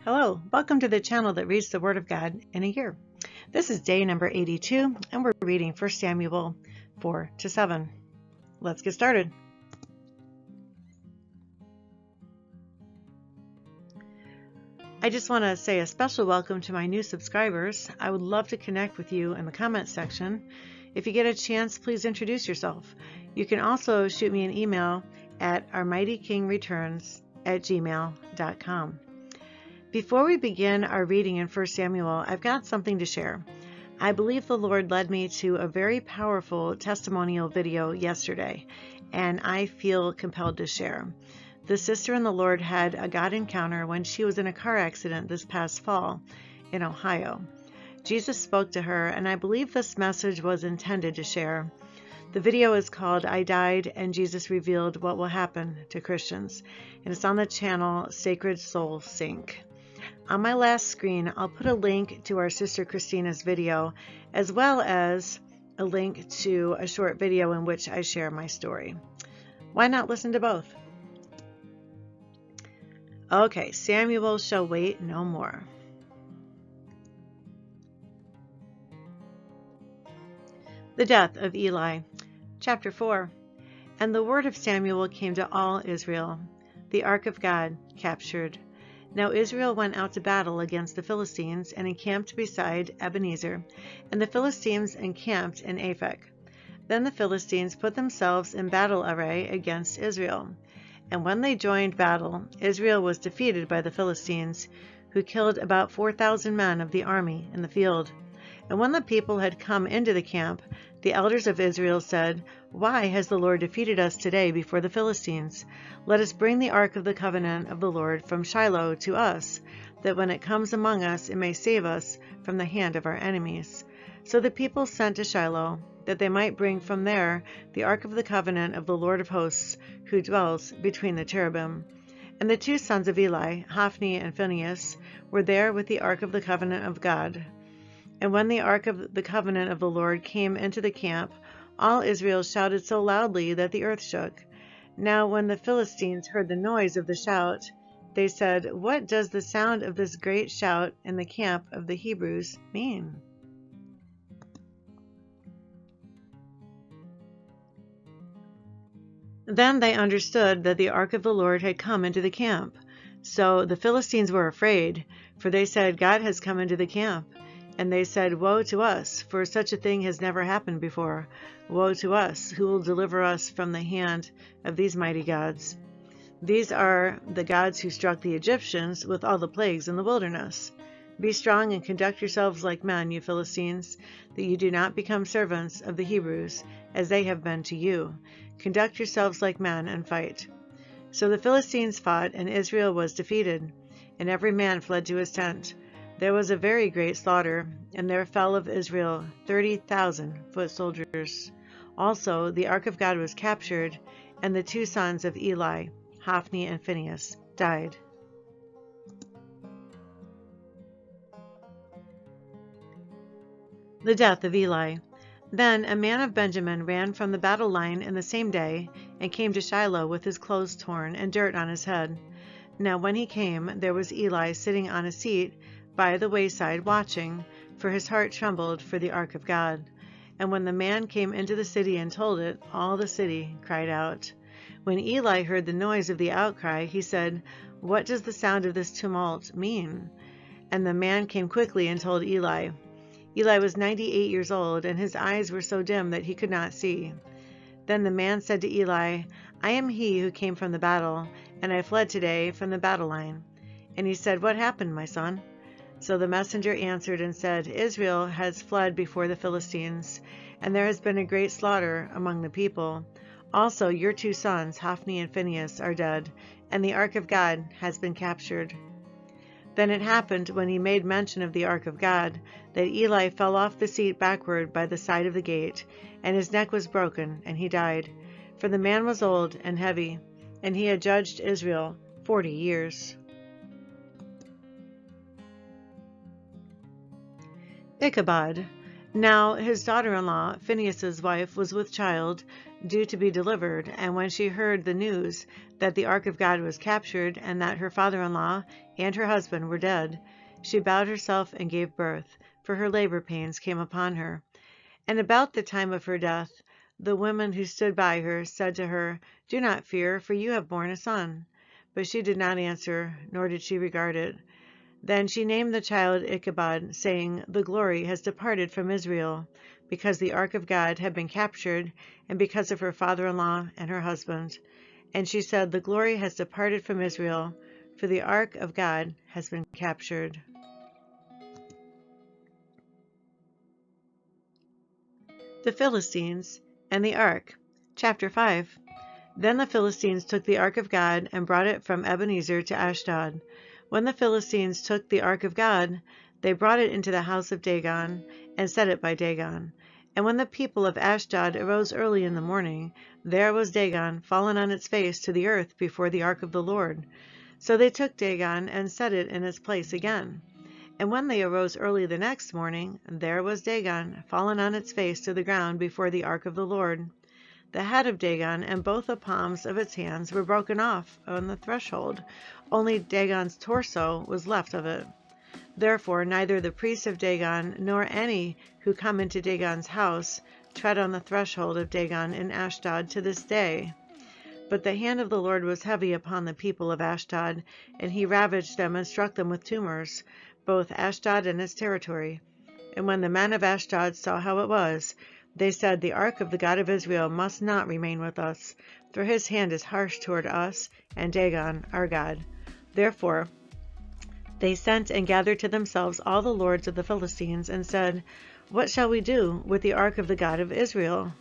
Hello, welcome to the channel that reads the Word of God in a year. This is day number 82, and we're reading 1 Samuel 4-7. Let's get started. I just want to say a special welcome to my new subscribers. I would love to connect with you in the comments section. If you get a chance, please introduce yourself. You can also shoot me an email at ourmightykingreturns@gmail.com. Before we begin our reading in 1 Samuel, I've got something to share. I believe the Lord led me to a very powerful testimonial video yesterday, and I feel compelled to share. The sister in the Lord had a God encounter when she was in a car accident this past fall in Ohio. Jesus spoke to her, and I believe this message was intended to share. The video is called I Died and Jesus Revealed What Will Happen to Christians, and it's on the channel Sacred Soul Sync. On my last screen, I'll put a link to our sister Christina's video, as well as a link to a short video in which I share my story. Why not listen to both? Okay, Samuel shall wait no more. The death of Eli. Chapter 4. And the word of Samuel came to all Israel. The ark of God captured. Now Israel went out to battle against the Philistines and encamped beside Ebenezer, and the Philistines encamped in Aphek. Then the Philistines put themselves in battle array against Israel. And when they joined battle, Israel was defeated by the Philistines, who killed about 4,000 men of the army in the field. And when the people had come into the camp, the elders of Israel said, Why has the Lord defeated us today before the Philistines? Let us bring the ark of the covenant of the Lord from Shiloh to us, that when it comes among us, it may save us from the hand of our enemies. So the people sent to Shiloh, that they might bring from there the ark of the covenant of the Lord of hosts, who dwells between the cherubim. And the two sons of Eli, Hophni and Phinehas, were there with the ark of the covenant of God. And when the ark of the covenant of the Lord came into the camp, all Israel shouted so loudly that the earth shook. Now when the Philistines heard the noise of the shout, they said, What does the sound of this great shout in the camp of the Hebrews mean? Then they understood that the ark of the Lord had come into the camp. So the Philistines were afraid, for they said, God has come into the camp. And they said, Woe to us, for such a thing has never happened before. Woe to us, who will deliver us from the hand of these mighty gods? These are the gods who struck the Egyptians with all the plagues in the wilderness. Be strong and conduct yourselves like men, you Philistines, that you do not become servants of the Hebrews, as they have been to you. Conduct yourselves like men and fight. So the Philistines fought, and Israel was defeated, and every man fled to his tent. There was a very great slaughter, and there fell of Israel 30,000 foot soldiers. Also the ark of God was captured, and the two sons of Eli, Hophni and Phinehas, died. The death of Eli. Then a man of Benjamin ran from the battle line in the same day, and came to Shiloh with his clothes torn and dirt on his head. Now when he came, there was Eli sitting on a seat by the wayside watching, for his heart trembled for the ark of God. And when the man came into the city and told it, all the city cried out. When Eli heard the noise of the outcry, he said, What does the sound of this tumult mean? And the man came quickly and told Eli. Eli was 98 years old, and his eyes were so dim that he could not see. Then the man said to Eli, I am he who came from the battle, and I fled today from the battle line. And he said, What happened, my son? So the messenger answered and said, Israel has fled before the Philistines, and there has been a great slaughter among the people. Also your two sons, Hophni and Phinehas, are dead, and the ark of God has been captured. Then it happened, when he made mention of the ark of God, that Eli fell off the seat backward by the side of the gate, and his neck was broken, and he died. For the man was old and heavy, and he had judged Israel 40 years. Ichabod. Now his daughter-in-law, Phinehas's wife, was with child, due to be delivered, and when she heard the news that the ark of God was captured and that her father-in-law and her husband were dead, she bowed herself and gave birth, for her labor pains came upon her. And about the time of her death, the women who stood by her said to her, "Do not fear, for you have borne a son." But she did not answer, nor did she regard it. Then she named the child Ichabod, saying, "The glory has departed from Israel," because the ark of God had been captured, and because of her father-in-law and her husband. And she said, "The glory has departed from Israel, for the ark of God has been captured." The Philistines and the Ark. Chapter 5. Then the Philistines took the ark of God and brought it from Ebenezer to Ashdod. When the Philistines took the ark of God, they brought it into the house of Dagon and set it by Dagon. And when the people of Ashdod arose early in the morning, there was Dagon fallen on its face to the earth before the ark of the Lord. So they took Dagon and set it in its place again. And when they arose early the next morning, there was Dagon fallen on its face to the ground before the ark of the Lord. The head of Dagon and both the palms of its hands were broken off on the threshold. Only Dagon's torso was left of it. Therefore neither the priests of Dagon nor any who come into Dagon's house tread on the threshold of Dagon in Ashdod to this day. But the hand of the Lord was heavy upon the people of Ashdod, and he ravaged them and struck them with tumors, both Ashdod and its territory. And when the men of Ashdod saw how it was, they said, "The ark of the God of Israel must not remain with us, for his hand is harsh toward us and Dagon our God." Therefore they sent and gathered to themselves all the lords of the Philistines, and said, "What shall we do with the ark of the God of Israel?"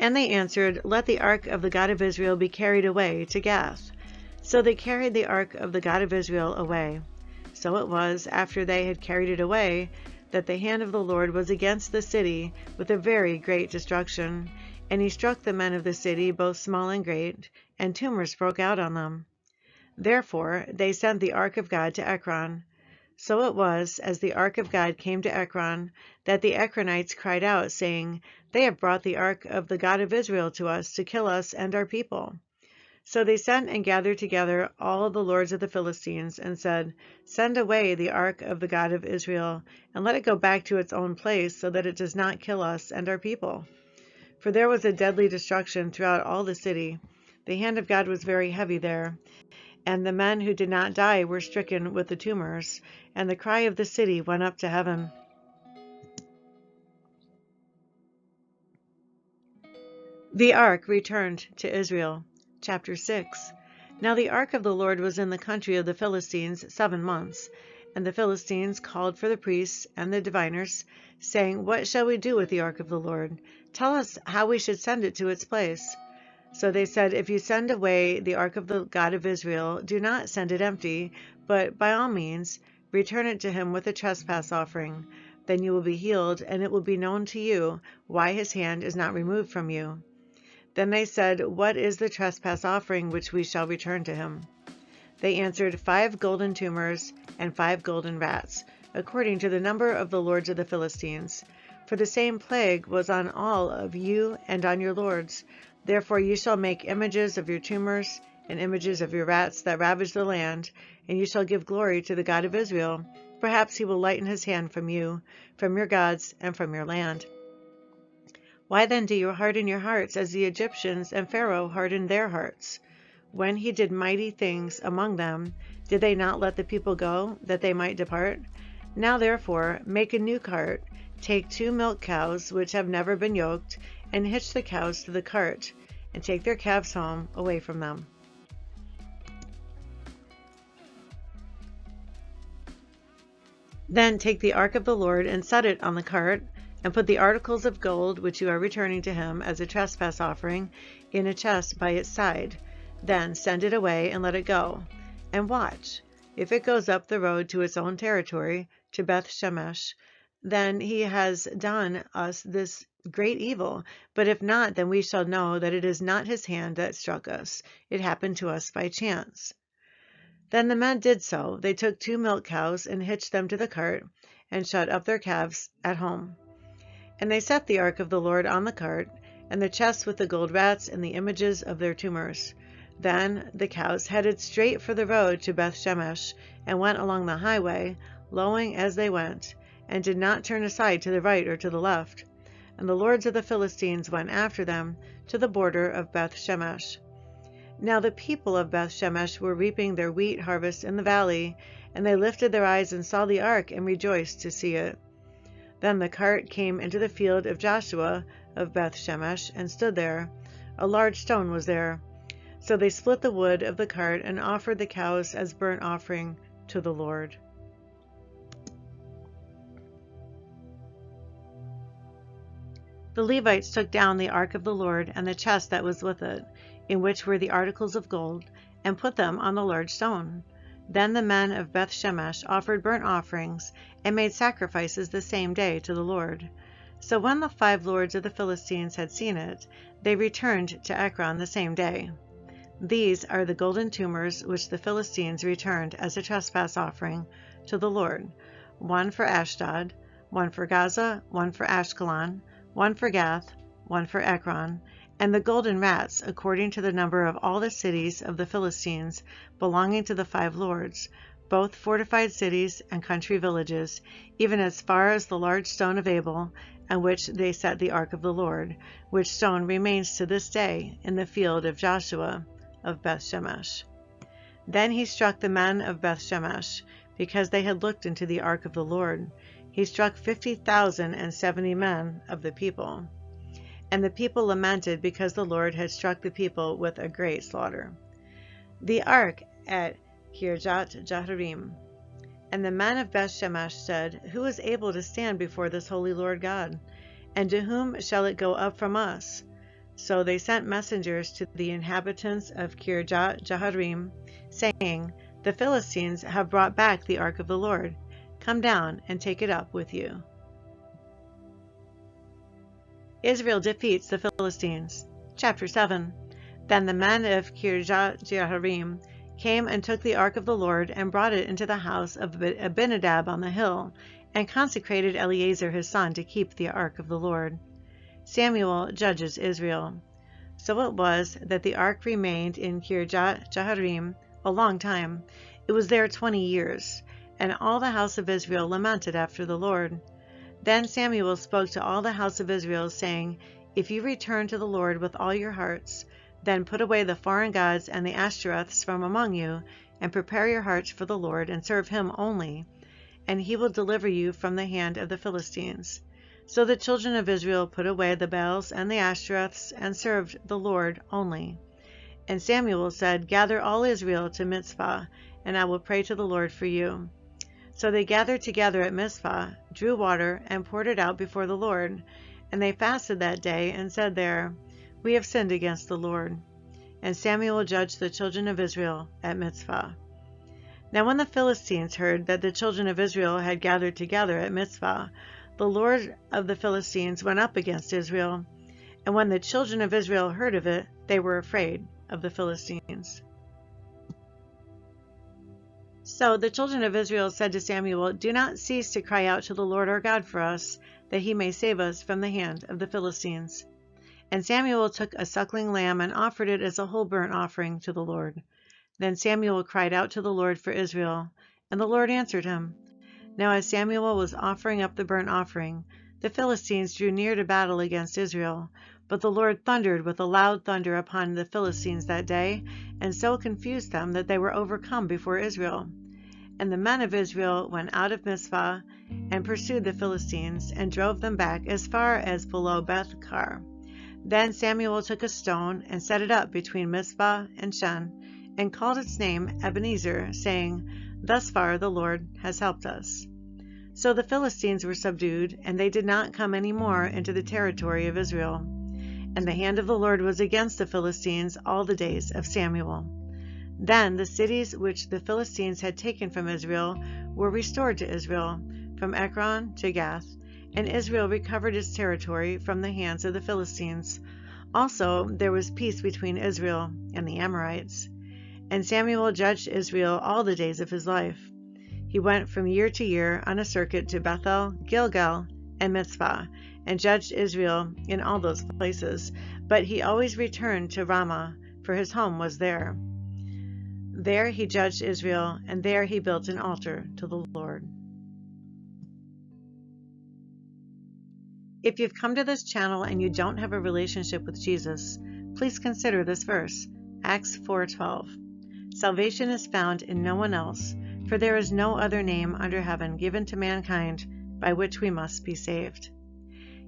And they answered, "Let the ark of the God of Israel be carried away to Gath." So they carried the ark of the God of Israel away. So it was, after they had carried it away, that the hand of the Lord was against the city with a very great destruction. And he struck the men of the city, both small and great, and tumors broke out on them. Therefore they sent the ark of God to Ekron. So it was, as the ark of God came to Ekron, that the Ekronites cried out, saying, "They have brought the ark of the God of Israel to us to kill us and our people." So they sent and gathered together all the lords of the Philistines, and said, "Send away the ark of the God of Israel, and let it go back to its own place, so that it does not kill us and our people." For there was a deadly destruction throughout all the city. The hand of God was very heavy there, and the men who did not die were stricken with the tumors, and the cry of the city went up to heaven. The ark returned to Israel. Chapter 6. Now the ark of the Lord was in the country of the Philistines 7 months. And the Philistines called for the priests and the diviners, saying, "What shall we do with the ark of the Lord? Tell us how we should send it to its place." So they said, "If you send away the ark of the God of Israel, do not send it empty, but by all means return it to him with a trespass offering. Then you will be healed, and it will be known to you why his hand is not removed from you." Then they said, "What is the trespass offering which we shall return to him?" They answered, 5 golden tumors and 5 golden rats, according to the number of the lords of the Philistines. For the same plague was on all of you and on your lords. Therefore you shall make images of your tumors and images of your rats that ravage the land, and you shall give glory to the God of Israel. Perhaps he will lighten his hand from you, from your gods, and from your land. Why then do you harden your hearts as the Egyptians and Pharaoh hardened their hearts? When he did mighty things among them, did they not let the people go, that they might depart? Now therefore make a new cart, take 2 milk cows which have never been yoked, and hitch the cows to the cart, and take their calves home away from them. Then take the ark of the Lord and set it on the cart, and put the articles of gold which you are returning to him as a trespass offering in a chest by its side. Then send it away and let it go. And watch. If it goes up the road to its own territory, to Beth Shemesh, then he has done us this great evil. But if not, then we shall know that it is not his hand that struck us. It happened to us by chance. Then the men did so. They took 2 milk cows and hitched them to the cart, and shut up their calves at home. And they set the ark of the Lord on the cart, and the chests with the gold rats and the images of their tumors. Then the cows headed straight for the road to Beth Shemesh, and went along the highway, lowing as they went, and did not turn aside to the right or to the left. And the lords of the Philistines went after them to the border of Beth Shemesh. Now the people of Beth Shemesh were reaping their wheat harvest in the valley, and they lifted their eyes and saw the ark and rejoiced to see it. Then the cart came into the field of Joshua of Beth Shemesh and stood there. A large stone was there. So they split the wood of the cart and offered the cows as burnt offering to the Lord. The Levites took down the ark of the Lord and the chest that was with it, in which were the articles of gold, and put them on the large stone. Then the men of Beth Shemesh offered burnt offerings and made sacrifices the same day to the Lord. So when the 5 lords of the Philistines had seen it, they returned to Ekron the same day. These are the golden tumors which the Philistines returned as a trespass offering to the Lord, 1 for Ashdod, 1 for Gaza, 1 for Ashkelon, 1 for Gath, 1 for Ekron, and the golden rats according to the number of all the cities of the Philistines belonging to the 5 lords, both fortified cities and country villages, even as far as the large stone of Abel, on which they set the ark of the Lord, which stone remains to this day in the field of Joshua of Beth Shemesh. Then he struck the men of Beth Shemesh, because they had looked into the ark of the Lord. He struck 50,070 men of the people. And the people lamented because the Lord had struck the people with a great slaughter. The ark at Kirjat Jearim. And the men of Beth Shemesh said, Who is able to stand before this holy Lord God? And to whom shall it go up from us? So they sent messengers to the inhabitants of Kirjat Jearim, saying, The Philistines have brought back the ark of the Lord. Come down and take it up with you. Israel defeats the Philistines. Chapter 7. Then the men of Kirjat Jearim came and took the ark of the Lord and brought it into the house of Abinadab on the hill, and consecrated Eleazar his son to keep the ark of the Lord. Samuel judges Israel. So it was that the ark remained in Kirjat Jearim a long time. It was there 20 years, and all the house of Israel lamented after the Lord. Then Samuel spoke to all the house of Israel, saying, If you return to the Lord with all your hearts, then put away the foreign gods and the Ashtoreths from among you, and prepare your hearts for the Lord, and serve him only, and he will deliver you from the hand of the Philistines. So the children of Israel put away the Baals and the Ashtoreths, and served the Lord only. And Samuel said, Gather all Israel to Mizpah, and I will pray to the Lord for you. So they gathered together at Mizpah, drew water, and poured it out before the Lord. And they fasted that day, and said there, We have sinned against the Lord. And Samuel judged the children of Israel at Mizpah. Now when the Philistines heard that the children of Israel had gathered together at Mizpah, the Lord of the Philistines went up against Israel. And when the children of Israel heard of it, they were afraid of the Philistines. So the children of Israel said to Samuel, Do not cease to cry out to the Lord our God for us, that he may save us from the hand of the Philistines. And Samuel took a suckling lamb and offered it as a whole burnt offering to the Lord. Then Samuel cried out to the Lord for Israel, and the Lord answered him. Now as Samuel was offering up the burnt offering, the Philistines drew near to battle against Israel. But the Lord thundered with a loud thunder upon the Philistines that day, and so confused them that they were overcome before Israel. And the men of Israel went out of Mizpah and pursued the Philistines, and drove them back as far as below Beth-kar. Then Samuel took a stone and set it up between Mizpah and Shen, and called its name Ebenezer, saying, Thus far the Lord has helped us. So the Philistines were subdued, and they did not come any more into the territory of Israel. And the hand of the Lord was against the Philistines all the days of Samuel. Then the cities which the Philistines had taken from Israel were restored to Israel, from Ekron to Gath, and Israel recovered its territory from the hands of the Philistines. Also there was peace between Israel and the Amorites. And Samuel judged Israel all the days of his life. He went from year to year on a circuit to Bethel, Gilgal, and Mizpah, and judged Israel in all those places. But he always returned to Ramah, for his home was there. There he judged Israel, and there he built an altar to the Lord. If you've come to this channel and you don't have a relationship with Jesus, please consider this verse, Acts 4:12. Salvation is found in no one else, for there is no other name under heaven given to mankind by which we must be saved.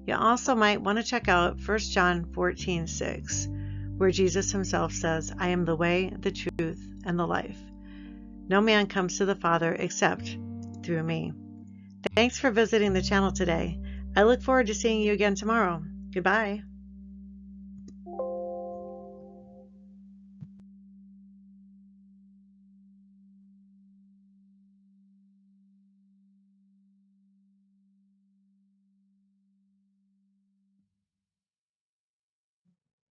You also might want to check out 1 John 14:6, where Jesus himself says, I am the way, the truth, and the life. No man comes to the Father except through me. Thanks for visiting the channel today. I look forward to seeing you again tomorrow. Goodbye.